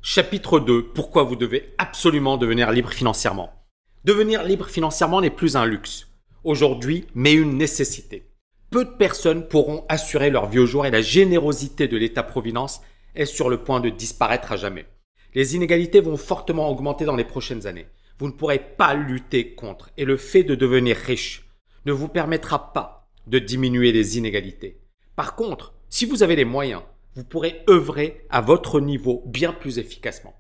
Chapitre 2. Pourquoi vous devez absolument devenir libre financièrement. Devenir libre financièrement n'est plus un luxe aujourd'hui, mais une nécessité. Peu de personnes pourront assurer leur vie au jour et la générosité de l'État-providence est sur le point de disparaître à jamais. Les inégalités vont fortement augmenter dans les prochaines années. Vous ne pourrez pas lutter contre et le fait de devenir riche ne vous permettra pas de diminuer les inégalités. Par contre, si vous avez les moyens, vous pourrez œuvrer à votre niveau bien plus efficacement.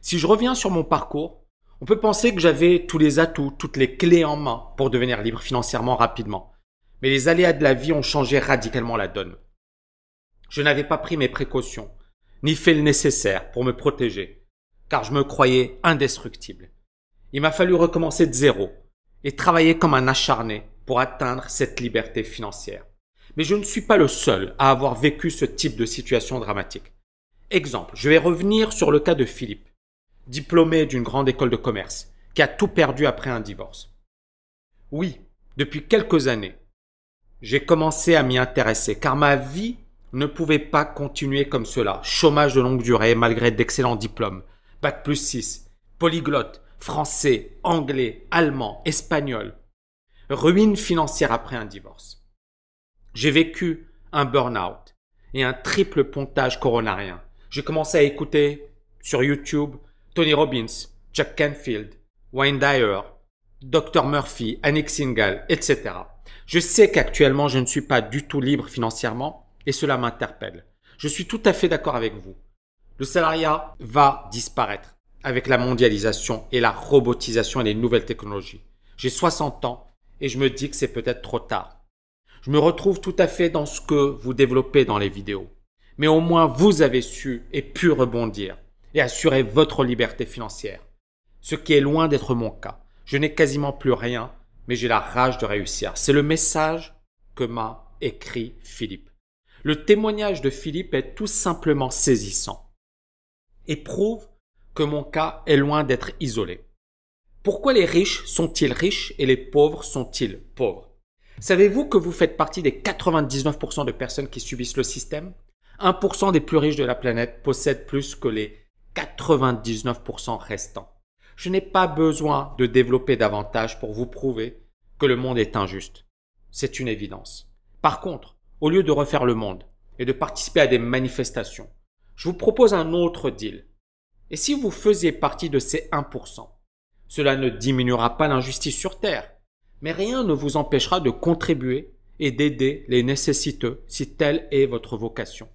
Si je reviens sur mon parcours, on peut penser que j'avais tous les atouts, toutes les clés en main pour devenir libre financièrement rapidement. Mais les aléas de la vie ont changé radicalement la donne. Je n'avais pas pris mes précautions, ni fait le nécessaire pour me protéger, car je me croyais indestructible. Il m'a fallu recommencer de zéro et travailler comme un acharné pour atteindre cette liberté financière. Mais je ne suis pas le seul à avoir vécu ce type de situation dramatique. Exemple, je vais revenir sur le cas de Philippe, diplômé d'une grande école de commerce, qui a tout perdu après un divorce. Oui, depuis quelques années, j'ai commencé à m'y intéresser, car ma vie ne pouvait pas continuer comme cela. Chômage de longue durée malgré d'excellents diplômes, Bac+6, polyglotte, français, anglais, allemand, espagnol. Ruine financière après un divorce. J'ai vécu un burn-out et un triple pontage coronarien. J'ai commencé à écouter sur YouTube Tony Robbins, Jack Canfield, Wayne Dyer, Dr Murphy, Anik Singhal, etc. Je sais qu'actuellement je ne suis pas du tout libre financièrement et cela m'interpelle. Je suis tout à fait d'accord avec vous. Le salariat va disparaître avec la mondialisation et la robotisation et les nouvelles technologies. J'ai 60 ans et je me dis que c'est peut-être trop tard. Je me retrouve tout à fait dans ce que vous développez dans les vidéos. Mais au moins vous avez su et pu rebondir et assurer votre liberté financière. Ce qui est loin d'être mon cas. Je n'ai quasiment plus rien, mais j'ai la rage de réussir. C'est le message que m'a écrit Philippe. Le témoignage de Philippe est tout simplement saisissant et prouve que mon cas est loin d'être isolé. Pourquoi les riches sont-ils riches et les pauvres sont-ils pauvres? Savez-vous que vous faites partie des 99% de personnes qui subissent le système? 1% des plus riches de la planète possèdent plus que les 99% restants. Je n'ai pas besoin de développer davantage pour vous prouver que le monde est injuste. C'est une évidence. Par contre, au lieu de refaire le monde et de participer à des manifestations, je vous propose un autre deal. Et si vous faisiez partie de ces 1%, cela ne diminuera pas l'injustice sur Terre. Mais rien ne vous empêchera de contribuer et d'aider les nécessiteux si telle est votre vocation.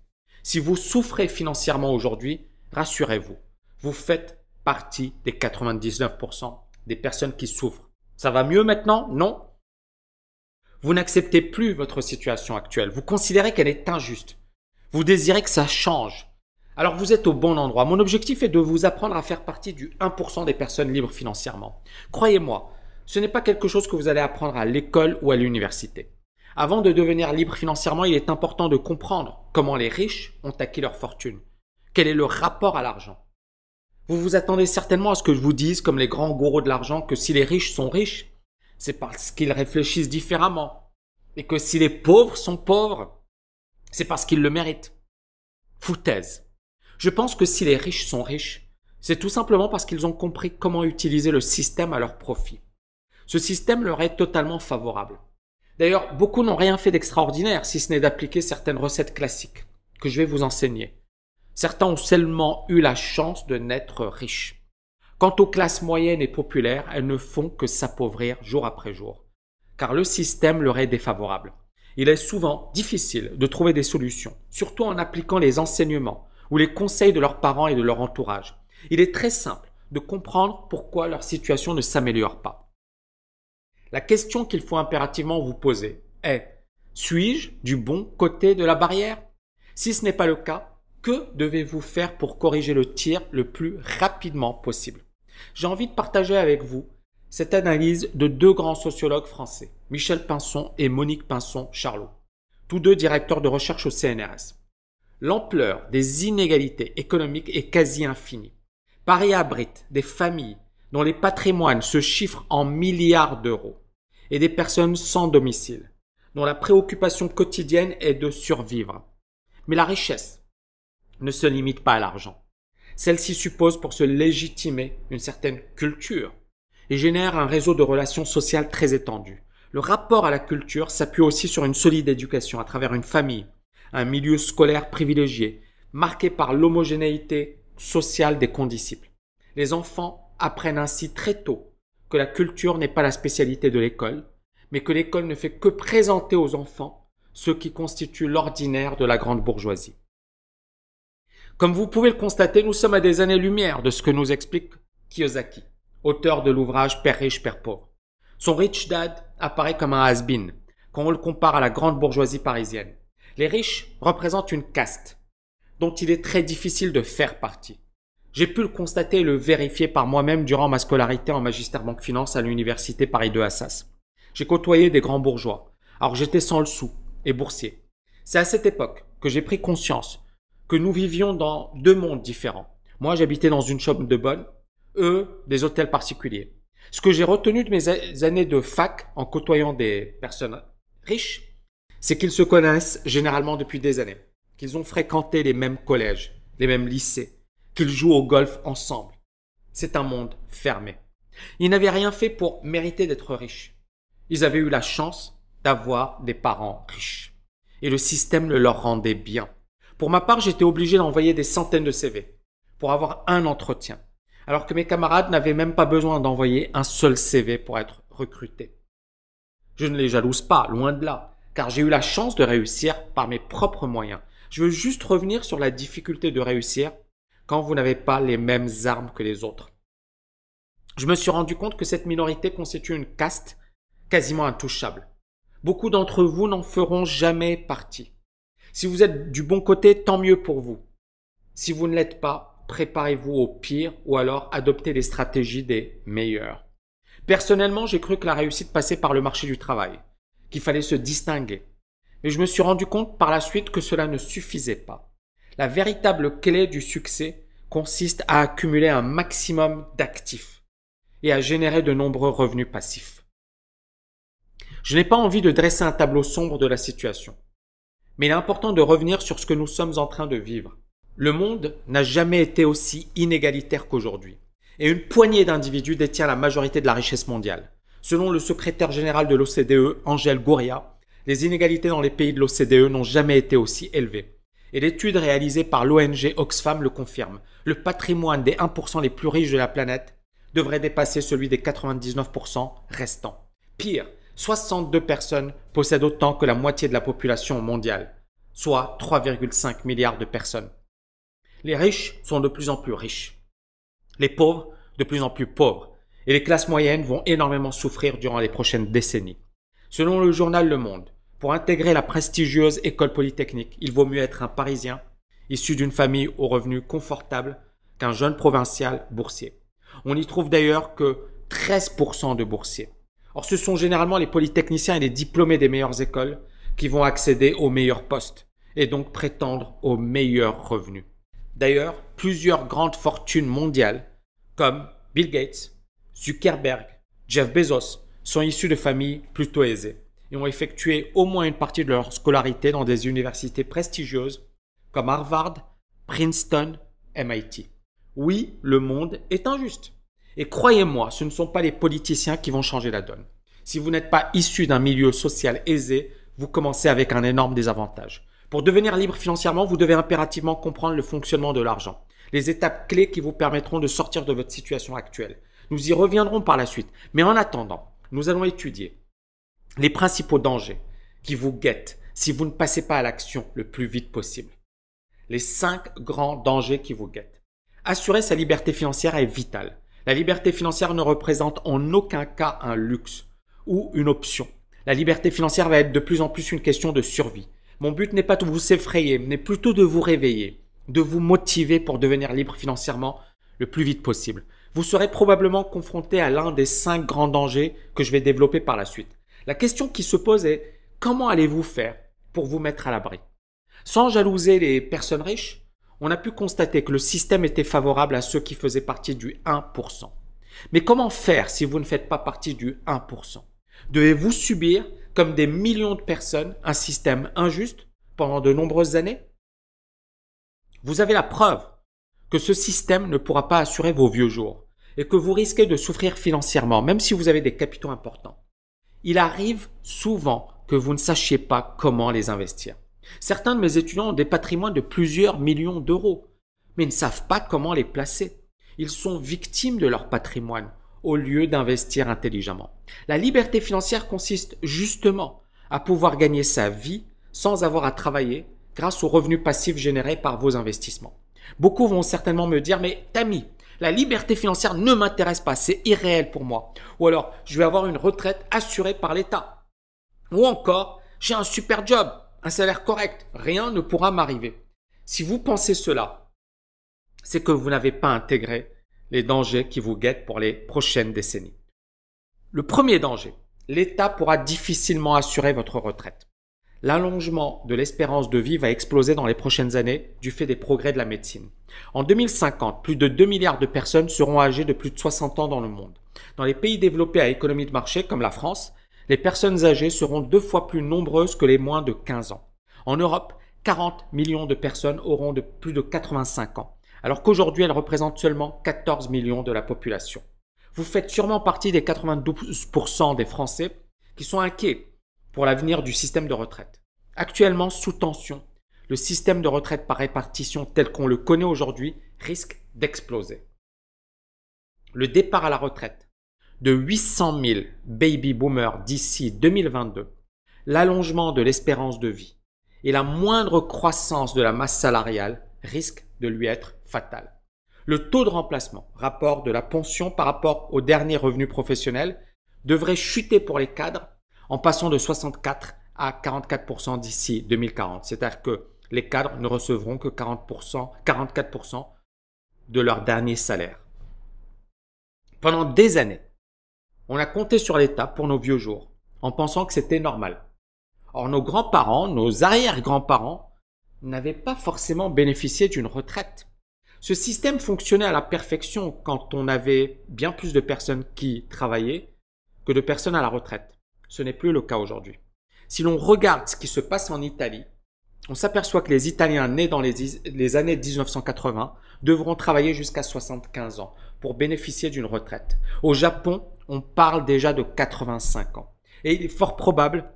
Si vous souffrez financièrement aujourd'hui, rassurez-vous, vous faites partie des 99% des personnes qui souffrent. Ça va mieux maintenant? Non? Vous n'acceptez plus votre situation actuelle. Vous considérez qu'elle est injuste. Vous désirez que ça change. Alors vous êtes au bon endroit. Mon objectif est de vous apprendre à faire partie du 1% des personnes libres financièrement. Croyez-moi, ce n'est pas quelque chose que vous allez apprendre à l'école ou à l'université. Avant de devenir libre financièrement, il est important de comprendre comment les riches ont acquis leur fortune. Quel est leur rapport à l'argent? Vous vous attendez certainement à ce que je vous dise, comme les grands gourous de l'argent, que si les riches sont riches, c'est parce qu'ils réfléchissent différemment. Et que si les pauvres sont pauvres, c'est parce qu'ils le méritent. Foutaise. Je pense que si les riches sont riches, c'est tout simplement parce qu'ils ont compris comment utiliser le système à leur profit. Ce système leur est totalement favorable. D'ailleurs, beaucoup n'ont rien fait d'extraordinaire si ce n'est d'appliquer certaines recettes classiques que je vais vous enseigner. Certains ont seulement eu la chance de naître riches. Quant aux classes moyennes et populaires, elles ne font que s'appauvrir jour après jour, car le système leur est défavorable. Il est souvent difficile de trouver des solutions, surtout en appliquant les enseignements ou les conseils de leurs parents et de leur entourage. Il est très simple de comprendre pourquoi leur situation ne s'améliore pas. La question qu'il faut impérativement vous poser est « Suis-je du bon côté de la barrière ?» Si ce n'est pas le cas, que devez-vous faire pour corriger le tir le plus rapidement possible? J'ai envie de partager avec vous cette analyse de deux grands sociologues français, Michel Pinson et Monique Pinson-Charlot, tous deux directeurs de recherche au CNRS. L'ampleur des inégalités économiques est quasi infinie. Paris abrite des familles dont les patrimoines se chiffrent en milliards d'euros et des personnes sans domicile, dont la préoccupation quotidienne est de survivre. Mais la richesse ne se limite pas à l'argent. Celle-ci suppose pour se légitimer une certaine culture et génère un réseau de relations sociales très étendu. Le rapport à la culture s'appuie aussi sur une solide éducation à travers une famille, un milieu scolaire privilégié, marqué par l'homogénéité sociale des condisciples. Les enfants apprennent ainsi très tôt que la culture n'est pas la spécialité de l'école, mais que l'école ne fait que présenter aux enfants ce qui constitue l'ordinaire de la grande bourgeoisie. Comme vous pouvez le constater, nous sommes à des années-lumière de ce que nous explique Kiyosaki, auteur de l'ouvrage Père riche, Père pauvre. Son Rich Dad apparaît comme un has-been quand on le compare à la grande bourgeoisie parisienne. Les riches représentent une caste dont il est très difficile de faire partie. J'ai pu le constater et le vérifier par moi-même durant ma scolarité en magistère banque finance à l'université Paris 2 Assas. J'ai côtoyé des grands bourgeois, alors j'étais sans le sou et boursier. C'est à cette époque que j'ai pris conscience que nous vivions dans deux mondes différents. Moi, j'habitais dans une chambre de bonne, eux, des hôtels particuliers. Ce que j'ai retenu de mes années de fac en côtoyant des personnes riches, c'est qu'ils se connaissent généralement depuis des années, qu'ils ont fréquenté les mêmes collèges, les mêmes lycées, qu'ils jouent au golf ensemble. C'est un monde fermé. Ils n'avaient rien fait pour mériter d'être riches. Ils avaient eu la chance d'avoir des parents riches. Et le système le leur rendait bien. Pour ma part, j'étais obligé d'envoyer des centaines de CV pour avoir un entretien, alors que mes camarades n'avaient même pas besoin d'envoyer un seul CV pour être recrutés. Je ne les jalouse pas, loin de là, car j'ai eu la chance de réussir par mes propres moyens. Je veux juste revenir sur la difficulté de réussir quand vous n'avez pas les mêmes armes que les autres. Je me suis rendu compte que cette minorité constitue une caste quasiment intouchable. Beaucoup d'entre vous n'en feront jamais partie. Si vous êtes du bon côté, tant mieux pour vous. Si vous ne l'êtes pas, préparez-vous au pire ou alors adoptez les stratégies des meilleurs. Personnellement, j'ai cru que la réussite passait par le marché du travail, qu'il fallait se distinguer. Mais je me suis rendu compte par la suite que cela ne suffisait pas. La véritable clé du succès consiste à accumuler un maximum d'actifs et à générer de nombreux revenus passifs. Je n'ai pas envie de dresser un tableau sombre de la situation. Mais il est important de revenir sur ce que nous sommes en train de vivre. Le monde n'a jamais été aussi inégalitaire qu'aujourd'hui. Et une poignée d'individus détient la majorité de la richesse mondiale. Selon le secrétaire général de l'OCDE, Angel Gurria, les inégalités dans les pays de l'OCDE n'ont jamais été aussi élevées. Et l'étude réalisée par l'ONG Oxfam le confirme. Le patrimoine des 1% les plus riches de la planète devrait dépasser celui des 99% restants. Pire, 62 personnes possèdent autant que la moitié de la population mondiale, soit 3,5 milliards de personnes. Les riches sont de plus en plus riches, les pauvres de plus en plus pauvres, et les classes moyennes vont énormément souffrir durant les prochaines décennies. Selon le journal Le Monde, pour intégrer la prestigieuse école polytechnique, il vaut mieux être un Parisien, issu d'une famille aux revenus confortables, qu'un jeune provincial boursier. On y trouve d'ailleurs que 13% de boursiers. Or, ce sont généralement les polytechniciens et les diplômés des meilleures écoles qui vont accéder aux meilleurs postes et donc prétendre aux meilleurs revenus. D'ailleurs, plusieurs grandes fortunes mondiales comme Bill Gates, Zuckerberg, Jeff Bezos sont issus de familles plutôt aisées et ont effectué au moins une partie de leur scolarité dans des universités prestigieuses comme Harvard, Princeton, MIT. Oui, le monde est injuste. Et croyez-moi, ce ne sont pas les politiciens qui vont changer la donne. Si vous n'êtes pas issu d'un milieu social aisé, vous commencez avec un énorme désavantage. Pour devenir libre financièrement, vous devez impérativement comprendre le fonctionnement de l'argent, les étapes clés qui vous permettront de sortir de votre situation actuelle. Nous y reviendrons par la suite. Mais en attendant, nous allons étudier les principaux dangers qui vous guettent si vous ne passez pas à l'action le plus vite possible. Les 5 grands dangers qui vous guettent. Assurer sa liberté financière est vital. La liberté financière ne représente en aucun cas un luxe ou une option. La liberté financière va être de plus en plus une question de survie. Mon but n'est pas de vous effrayer, mais plutôt de vous réveiller, de vous motiver pour devenir libre financièrement le plus vite possible. Vous serez probablement confronté à l'un des 5 grands dangers que je vais développer par la suite. La question qui se pose est comment allez-vous faire pour vous mettre à l'abri? Sans jalouser les personnes riches, on a pu constater que le système était favorable à ceux qui faisaient partie du 1%. Mais comment faire si vous ne faites pas partie du 1%? Devez-vous subir, comme des millions de personnes, un système injuste pendant de nombreuses années? Vous avez la preuve que ce système ne pourra pas assurer vos vieux jours et que vous risquez de souffrir financièrement, même si vous avez des capitaux importants. Il arrive souvent que vous ne sachiez pas comment les investir. Certains de mes étudiants ont des patrimoines de plusieurs millions d'euros, mais ne savent pas comment les placer. Ils sont victimes de leur patrimoine au lieu d'investir intelligemment. La liberté financière consiste justement à pouvoir gagner sa vie sans avoir à travailler grâce aux revenus passifs générés par vos investissements. Beaucoup vont certainement me dire « Mais Tammy, la liberté financière ne m'intéresse pas, c'est irréel pour moi. » Ou alors « Je vais avoir une retraite assurée par l'État. » Ou encore « J'ai un super job, un salaire correct, rien ne pourra m'arriver. » Si vous pensez cela, c'est que vous n'avez pas intégré les dangers qui vous guettent pour les prochaines décennies. Le premier danger, l'État pourra difficilement assurer votre retraite. L'allongement de l'espérance de vie va exploser dans les prochaines années du fait des progrès de la médecine. En 2050, plus de 2 milliards de personnes seront âgées de plus de 60 ans dans le monde. Dans les pays développés à économie de marché comme la France, les personnes âgées seront 2 fois plus nombreuses que les moins de 15 ans. En Europe, 40 millions de personnes auront de plus de 85 ans, alors qu'aujourd'hui elles représentent seulement 14 millions de la population. Vous faites sûrement partie des 92% des Français qui sont inquiets pour l'avenir du système de retraite. Actuellement sous tension, le système de retraite par répartition tel qu'on le connaît aujourd'hui risque d'exploser. Le départ à la retraite de 800 000 baby boomers d'ici 2022, l'allongement de l'espérance de vie et la moindre croissance de la masse salariale risquent de lui être fatal. Le taux de remplacement, rapport de la pension par rapport au dernier revenu professionnel, devrait chuter pour les cadres en passant de 64 à 44% d'ici 2040. C'est-à-dire que les cadres ne recevront que 44% de leur dernier salaire. Pendant des années, on a compté sur l'État pour nos vieux jours, en pensant que c'était normal. Or, nos grands-parents, nos arrière-grands-parents n'avaient pas forcément bénéficié d'une retraite. Ce système fonctionnait à la perfection quand on avait bien plus de personnes qui travaillaient que de personnes à la retraite. Ce n'est plus le cas aujourd'hui. Si l'on regarde ce qui se passe en Italie, on s'aperçoit que les Italiens nés dans les années 1980 devront travailler jusqu'à 75 ans pour bénéficier d'une retraite. Au Japon, on parle déjà de 85 ans. Et il est fort probable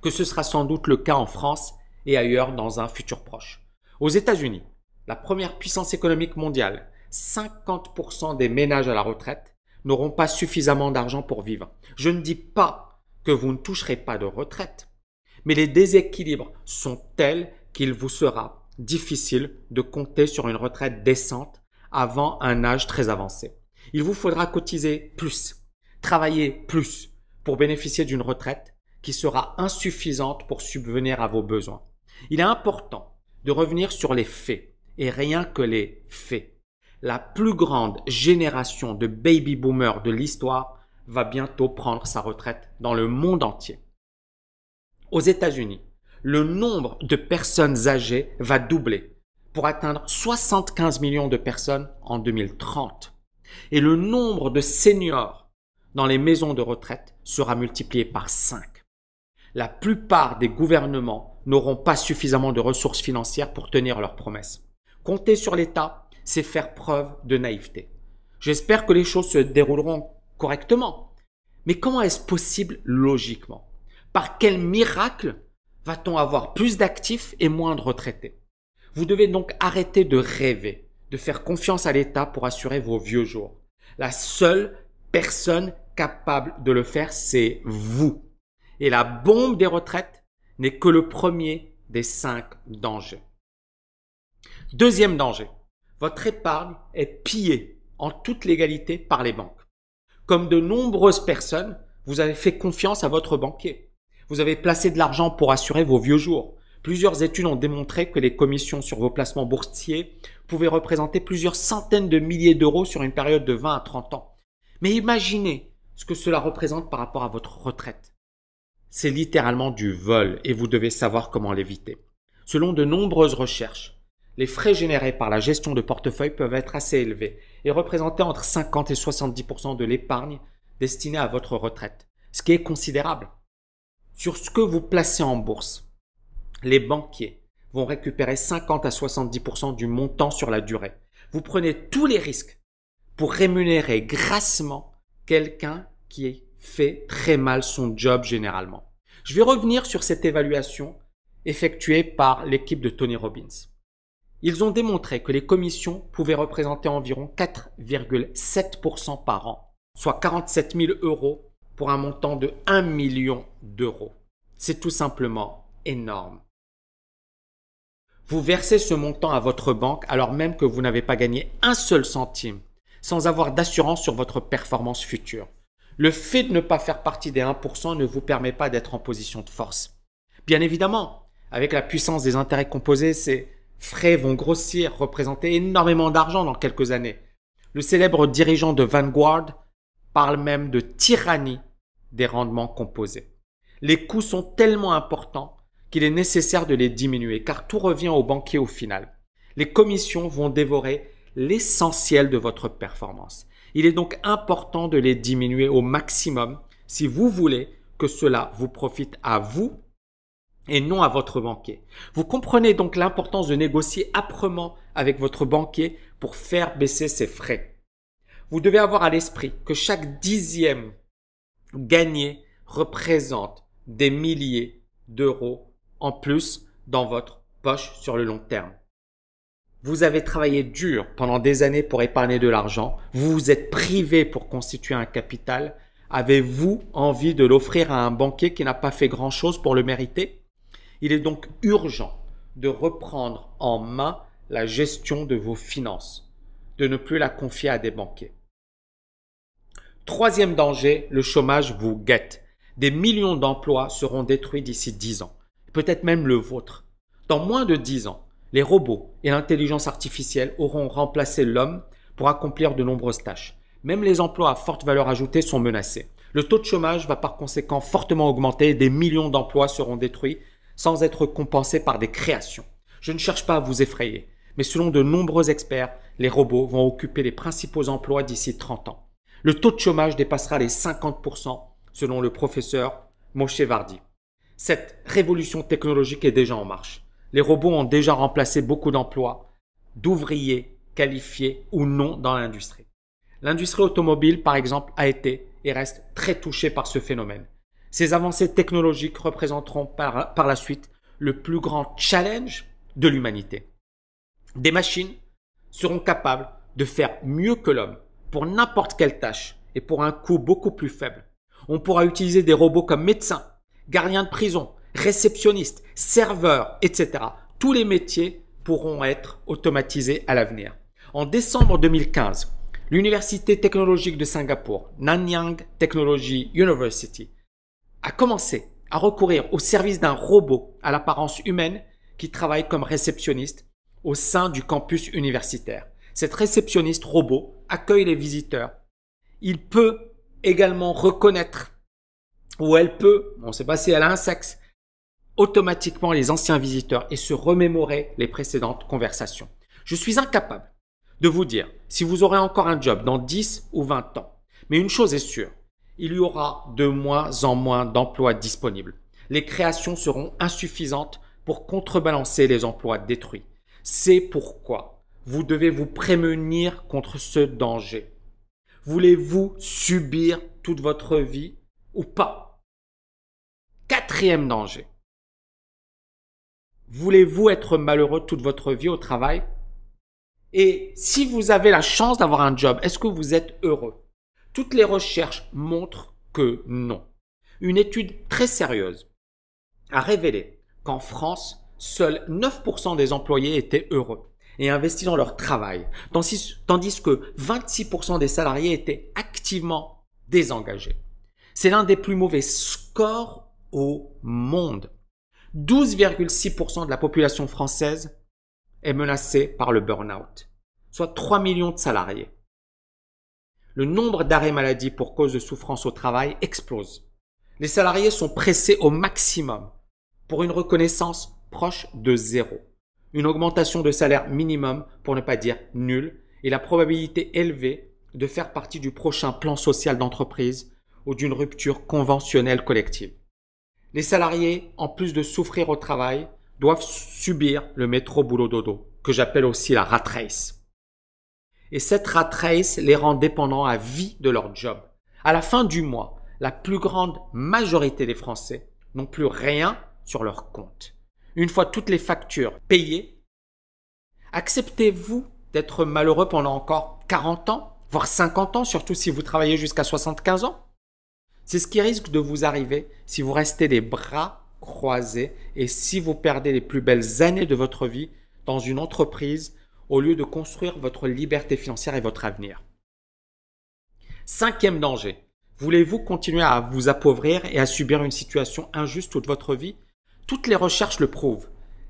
que ce sera sans doute le cas en France et ailleurs dans un futur proche. Aux États-Unis, la première puissance économique mondiale, 50% des ménages à la retraite n'auront pas suffisamment d'argent pour vivre. Je ne dis pas que vous ne toucherez pas de retraite, mais les déséquilibres sont tels qu'il vous sera difficile de compter sur une retraite décente avant un âge très avancé. Il vous faudra cotiser plus, travailler plus pour bénéficier d'une retraite qui sera insuffisante pour subvenir à vos besoins. Il est important de revenir sur les faits et rien que les faits. La plus grande génération de baby boomers de l'histoire va bientôt prendre sa retraite dans le monde entier. Aux États-Unis, le nombre de personnes âgées va doubler pour atteindre 75 millions de personnes en 2030. Et le nombre de seniors dans les maisons de retraite sera multiplié par 5. La plupart des gouvernements n'auront pas suffisamment de ressources financières pour tenir leurs promesses. Compter sur l'État, c'est faire preuve de naïveté. J'espère que les choses se dérouleront correctement. Mais comment est-ce possible logiquement? Par quel miracle va-t-on avoir plus d'actifs et moins de retraités? Vous devez donc arrêter de rêver, de faire confiance à l'État pour assurer vos vieux jours. La seule personne capable de le faire, c'est vous. Et la bombe des retraites n'est que le premier des 5 dangers. Deuxième danger, votre épargne est pillée en toute légalité par les banques. Comme de nombreuses personnes, vous avez fait confiance à votre banquier. Vous avez placé de l'argent pour assurer vos vieux jours. Plusieurs études ont démontré que les commissions sur vos placements boursiers pouvaient représenter plusieurs centaines de milliers d'euros sur une période de 20 à 30 ans. Mais imaginez ce que cela représente par rapport à votre retraite. C'est littéralement du vol et vous devez savoir comment l'éviter. Selon de nombreuses recherches, les frais générés par la gestion de portefeuille peuvent être assez élevés et représenter entre 50 et 70% de l'épargne destinée à votre retraite, ce qui est considérable. Sur ce que vous placez en bourse, les banquiers vont récupérer 50 à 70% du montant sur la durée. Vous prenez tous les risques pour rémunérer grassement quelqu'un qui fait très mal son job généralement. Je vais revenir sur cette évaluation effectuée par l'équipe de Tony Robbins. Ils ont démontré que les commissions pouvaient représenter environ 4,7% par an, soit 47 000 euros pour un montant de 1 million d'euros. C'est tout simplement énorme. Vous versez ce montant à votre banque alors même que vous n'avez pas gagné un seul centime, sans avoir d'assurance sur votre performance future. Le fait de ne pas faire partie des 1% ne vous permet pas d'être en position de force. Bien évidemment, avec la puissance des intérêts composés, ces frais vont grossir, représenter énormément d'argent dans quelques années. Le célèbre dirigeant de Vanguard parle même de tyrannie des rendements composés. Les coûts sont tellement importants qu'il est nécessaire de les diminuer car tout revient au banquier au final. Les commissions vont dévorer l'essentiel de votre performance. Il est donc important de les diminuer au maximum si vous voulez que cela vous profite à vous et non à votre banquier. Vous comprenez donc l'importance de négocier âprement avec votre banquier pour faire baisser ses frais. Vous devez avoir à l'esprit que chaque dixième gagné représente des milliers d'euros en plus dans votre poche sur le long terme. Vous avez travaillé dur pendant des années pour épargner de l'argent, vous vous êtes privé pour constituer un capital. Avez-vous envie de l'offrir à un banquier qui n'a pas fait grand-chose pour le mériter? Il est donc urgent de reprendre en main la gestion de vos finances, de ne plus la confier à des banquiers. Troisième danger, le chômage vous guette. Des millions d'emplois seront détruits d'ici 10 ans, peut-être même le vôtre. Dans moins de 10 ans, les robots et l'intelligence artificielle auront remplacé l'homme pour accomplir de nombreuses tâches. Même les emplois à forte valeur ajoutée sont menacés. Le taux de chômage va par conséquent fortement augmenter et des millions d'emplois seront détruits sans être compensés par des créations. Je ne cherche pas à vous effrayer, mais selon de nombreux experts, les robots vont occuper les principaux emplois d'ici 30 ans. Le taux de chômage dépassera les 50% selon le professeur Moshe Vardi. Cette révolution technologique est déjà en marche. Les robots ont déjà remplacé beaucoup d'emplois, d'ouvriers qualifiés ou non dans l'industrie. L'industrie automobile, par exemple, a été et reste très touchée par ce phénomène. Ces avancées technologiques représenteront par la suite le plus grand challenge de l'humanité. Des machines seront capables de faire mieux que l'homme pour n'importe quelle tâche et pour un coût beaucoup plus faible. On pourra utiliser des robots comme médecins, gardiens de prison, réceptionnistes, serveurs, etc. Tous les métiers pourront être automatisés à l'avenir. En décembre 2015, l'Université technologique de Singapour, Nanyang Technology University, a commencé à recourir au service d'un robot à l'apparence humaine qui travaille comme réceptionniste au sein du campus universitaire. Cette réceptionniste robot accueille les visiteurs. Il peut également reconnaître, ou elle peut, on ne sait pas si elle a un sexe, automatiquement les anciens visiteurs et se remémorer les précédentes conversations. Je suis incapable de vous dire si vous aurez encore un job dans 10 ou 20 ans. Mais une chose est sûre, il y aura de moins en moins d'emplois disponibles. Les créations seront insuffisantes pour contrebalancer les emplois détruits. C'est pourquoi vous devez vous prémunir contre ce danger. Voulez-vous subir toute votre vie ou pas? Quatrième danger. Voulez-vous être malheureux toute votre vie au travail? Et si vous avez la chance d'avoir un job, est-ce que vous êtes heureux? Toutes les recherches montrent que non. Une étude très sérieuse a révélé qu'en France, seuls 9% des employés étaient heureux et investis dans leur travail, tandis que 26% des salariés étaient activement désengagés. C'est l'un des plus mauvais scores au monde. 12,6% de la population française est menacée par le burn-out, soit 3 millions de salariés. Le nombre d'arrêts maladie pour cause de souffrance au travail explose. Les salariés sont pressés au maximum pour une reconnaissance proche de zéro. Une augmentation de salaire minimum, pour ne pas dire nulle, et la probabilité élevée de faire partie du prochain plan social d'entreprise ou d'une rupture conventionnelle collective. Les salariés, en plus de souffrir au travail, doivent subir le métro boulot dodo, que j'appelle aussi la rat race. Et cette rat race les rend dépendants à vie de leur job. À la fin du mois, la plus grande majorité des Français n'ont plus rien sur leur compte. Une fois toutes les factures payées, acceptez-vous d'être malheureux pendant encore 40 ans, voire 50 ans, surtout si vous travaillez jusqu'à 75 ans? C'est ce qui risque de vous arriver si vous restez les bras croisés et si vous perdez les plus belles années de votre vie dans une entreprise au lieu de construire votre liberté financière et votre avenir. Cinquième danger. Voulez-vous continuer à vous appauvrir et à subir une situation injuste toute votre vie? Toutes les recherches le prouvent.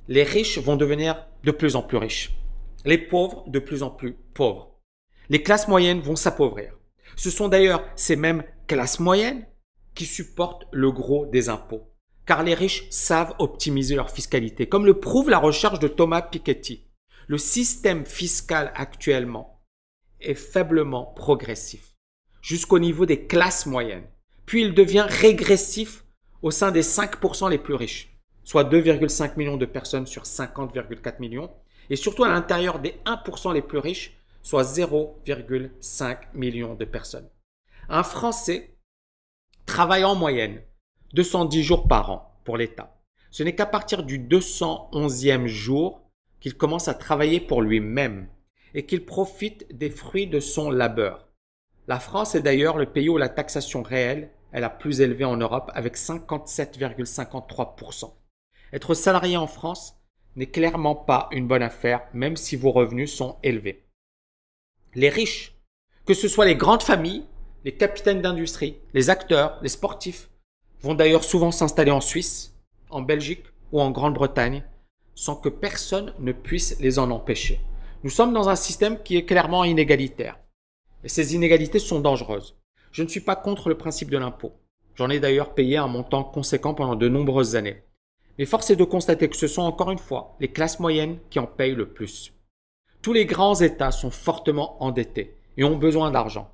Les riches vont devenir de plus en plus riches. Les pauvres de plus en plus pauvres. Les classes moyennes vont s'appauvrir. Ce sont d'ailleurs ces mêmes classes moyennes qui supportent le gros des impôts. Car les riches savent optimiser leur fiscalité, comme le prouve la recherche de Thomas Piketty. Le système fiscal actuellement est faiblement progressif, jusqu'au niveau des classes moyennes. Puis il devient régressif au sein des 5% les plus riches, soit 2,5 millions de personnes sur 50,4 millions, et surtout à l'intérieur des 1% les plus riches, soit 0,5 millions de personnes. Un Français travaille en moyenne 210 jours par an pour l'État. Ce n'est qu'à partir du 211e jour qu'il commence à travailler pour lui-même et qu'il profite des fruits de son labeur. La France est d'ailleurs le pays où la taxation réelle est la plus élevée en Europe avec 57,53%. Être salarié en France n'est clairement pas une bonne affaire, même si vos revenus sont élevés. Les riches, que ce soit les grandes familles, les capitaines d'industrie, les acteurs, les sportifs, vont d'ailleurs souvent s'installer en Suisse, en Belgique ou en Grande-Bretagne, sans que personne ne puisse les en empêcher. Nous sommes dans un système qui est clairement inégalitaire. Et ces inégalités sont dangereuses. Je ne suis pas contre le principe de l'impôt. J'en ai d'ailleurs payé un montant conséquent pendant de nombreuses années. Mais force est de constater que ce sont encore une fois les classes moyennes qui en payent le plus. Tous les grands États sont fortement endettés et ont besoin d'argent.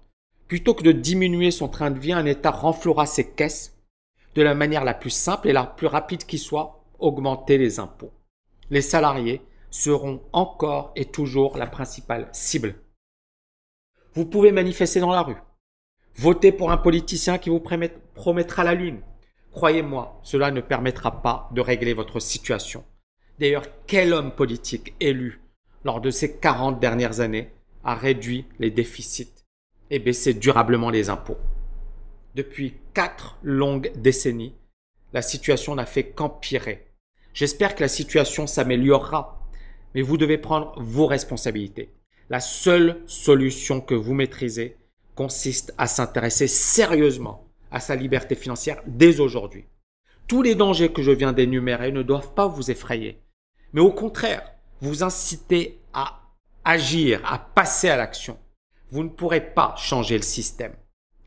Plutôt que de diminuer son train de vie, un État renflouera ses caisses de la manière la plus simple et la plus rapide qui soit, augmenter les impôts. Les salariés seront encore et toujours la principale cible. Vous pouvez manifester dans la rue, voter pour un politicien qui vous promettra la lune. Croyez-moi, cela ne permettra pas de régler votre situation. D'ailleurs, quel homme politique élu lors de ces 40 dernières années a réduit les déficits et baissé durablement les impôts? Depuis 4 longues décennies, la situation n'a fait qu'empirer. J'espère que la situation s'améliorera, mais vous devez prendre vos responsabilités. La seule solution que vous maîtrisez consiste à s'intéresser sérieusement à sa liberté financière dès aujourd'hui. Tous les dangers que je viens d'énumérer ne doivent pas vous effrayer, mais au contraire, vous inciter à agir, à passer à l'action. Vous ne pourrez pas changer le système,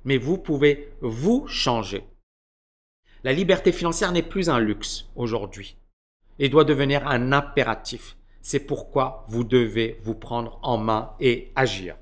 mais vous pouvez vous changer. La liberté financière n'est plus un luxe aujourd'hui et doit devenir un impératif. C'est pourquoi vous devez vous prendre en main et agir.